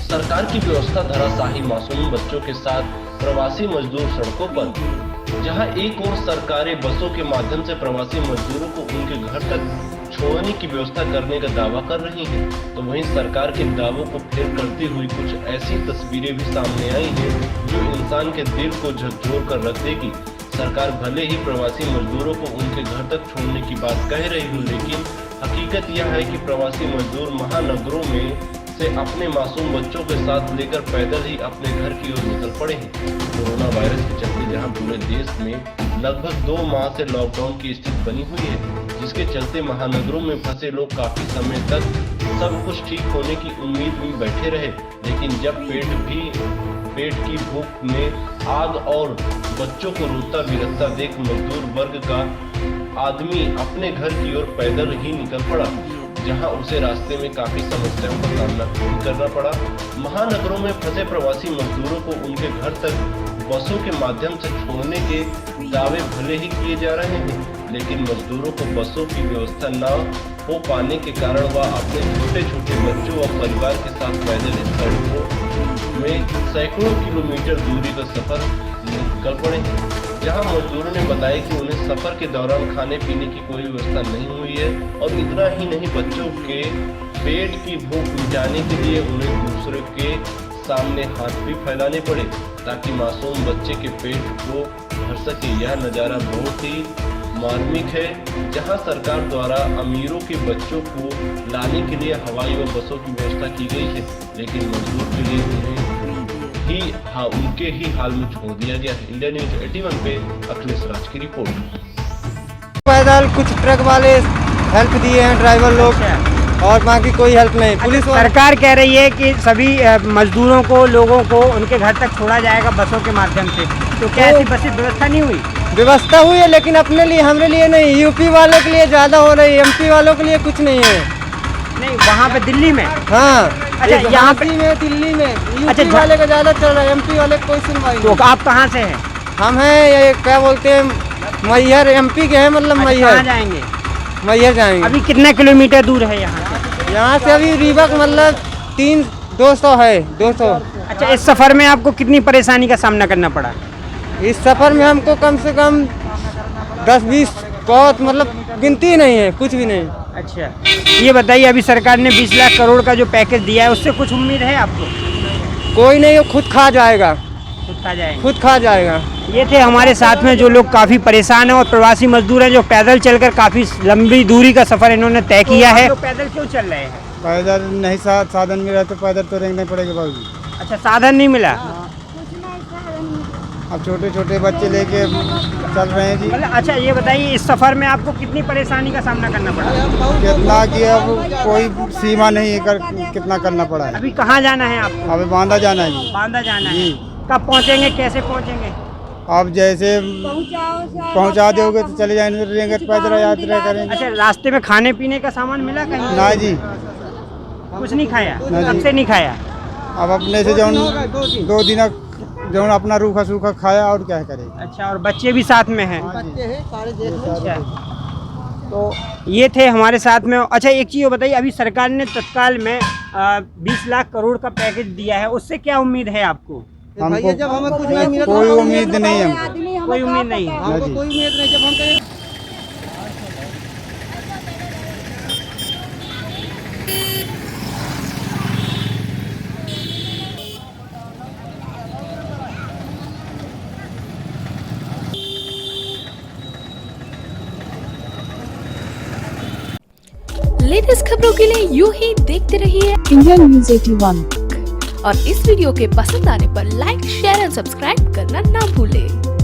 सरकार की व्यवस्था धराशाही मासूम बच्चों के साथ प्रवासी मजदूर सड़कों पर, जहां एक ओर सरकारें बसों के माध्यम से प्रवासी मजदूरों को उनके घर तक छोड़ने की व्यवस्था करने का दावा कर रही है, तो वहीं सरकार के दावों को फेल करती हुई कुछ ऐसी तस्वीरें भी सामने आई हैं जो इंसान के दिल को झकझोर कर रख देगी। सरकार भले ही प्रवासी मजदूरों को उनके घर तक छोड़ने की बात कह रही हो, लेकिन हकीकत यह है कि प्रवासी मजदूर महानगरों में से अपने मासूम बच्चों के साथ लेकर पैदल ही अपने घर की ओर निकल पड़े हैं। कोरोना वायरस के चलते जहां पूरे देश में लगभग 2 माह से लॉकडाउन की स्थिति बनी हुई है, जिसके चलते महानगरों में फंसे लोग काफी समय तक सब कुछ ठीक होने की उम्मीद में बैठे रहे, लेकिन जब पेट की भूख में आग और बच्चों को रोता बिरसता देख मजदूर वर्ग का आदमी अपने घर की ओर पैदल ही निकल पड़ा, जहां उसे रास्ते में काफी समस्याओं का सामना करना पड़ा। महानगरों में फंसे प्रवासी मजदूरों को उनके घर तक बसों के माध्यम से छोड़ने के दावे भले ही किए जा रहे हैं, लेकिन मजदूरों को बसों की व्यवस्था न हो पाने के कारण वह अपने छोटे छोटे बच्चों और परिवार के साथ पैदल इस सड़कों में सैकड़ों किलोमीटर दूरी का सफर निकल पड़े, जहां मजदूरों ने बताया कि उन्हें सफर के दौरान खाने पीने की कोई व्यवस्था नहीं हुई है, और इतना ही नहीं, बच्चों के पेट की भूख मिटाने के लिए उन्हें दूसरे के सामने हाथ भी फैलाने पड़े ताकि मासूम बच्चे के पेट को भर सके। यह नज़ारा बहुत ही मार्मिक है, जहां सरकार द्वारा अमीरों के बच्चों को लाने के लिए हवाई व बसों की व्यवस्था की गई है, लेकिन मजदूर के लिए उनके ही हाल में छोड़ दिया गया है। इंडिया न्यूज 81 पे अखिलेश राज की रिपोर्ट। पैदल कुछ ट्रक वाले हेल्प दिए हैं ड्राइवर लोग, और बाकी कोई हेल्प नहीं। पुलिस सरकार कह रही है कि सभी मजदूरों को, लोगों को उनके घर तक छोड़ा जाएगा बसों के माध्यम से, तो क्या ऐसी बसें व्यवस्था नहीं हुई? व्यवस्था हुई है, लेकिन अपने लिए, हमारे लिए नहीं। यूपी वालों के लिए ज्यादा हो रही है, एमपी वालों के लिए कुछ नहीं है। नहीं, वहाँ पे दिल्ली में? हाँ, अच्छा, यहाँ पे में, दिल्ली में यूपी अच्छा, वाले का ज्यादा चल रहा है, एमपी वाले कोई सुनवाई नहीं। तो आप कहाँ से हैं? हम हैं ये क्या बोलते हैं, मैहर, एमपी के हैं, मतलब मैहर। कहाँ जाएंगे? मैहर जाएंगे। अभी कितने किलोमीटर दूर है यहाँ से? यहाँ से अभी रीबक मतलब 200 है, 200। अच्छा, इस सफर में आपको कितनी परेशानी का सामना करना पड़ा? इस सफर में हमको कम से कम 10-20, बहुत मतलब गिनती नहीं है, कुछ भी नहीं। अच्छा, ये बताइए, अभी सरकार ने 20 लाख करोड़ का जो पैकेज दिया है, उससे कुछ उम्मीद है आपको? कोई नहीं, वो खुद खा जाएगा, खुद खा जाएगा। ये थे हमारे साथ में जो लोग काफ़ी परेशान हैं और प्रवासी मजदूर हैं जो पैदल चलकर काफ़ी लंबी दूरी का सफ़र इन्होंने तय किया है। तो पैदल क्यों चल रहे हैं? पैदल नहीं, साधन मिला तो पैदल तो रेंगने पड़ेगा बाबू। अच्छा, साधन नहीं मिला? अब छोटे छोटे बच्चे लेके चल रहे हैं जी। मतलब अच्छा, ये बताइए, इस सफ़र में आपको कितनी परेशानी का सामना करना पड़ा? कितना कि अब कोई सीमा नहीं है, कितना करना पड़ा है। अभी कहाँ जाना है आपको? अभी बांदा जाना है जी। बांदा जाना है। कब पहुँचेंगे, कैसे पहुँचेंगे? अब जैसे पहुंचा दोगे तो चले जाएंगे, पैदल यात्रा करेंगे। अच्छा, रास्ते में खाने पीने का सामान मिला कहीं? ना जी, कुछ नहीं खाया? कब से नहीं खाया? अब अपने से जो 2 दिन जो अपना रूखा सूखा खाया, और क्या करेंगे। अच्छा, और बच्चे भी साथ में हैं? अच्छा, तो ये थे हमारे साथ में। अच्छा, एक चीज़ बताइए, अभी सरकार ने तत्काल में 20 लाख करोड़ का पैकेज दिया है, उससे क्या उम्मीद है आपको? हमको जब हमें कुछ नहीं मिला, कोई उम्मीद नहीं है, कोई उम्मीद नहीं है। हमको कोई उम्मीद नहीं। जब हम लेटेस्ट खबरों के लिए यूं ही देखते रहिए इंडिया न्यूज 81 और इस वीडियो के पसंद आने पर लाइक, शेयर एंड सब्सक्राइब करना ना भूलें।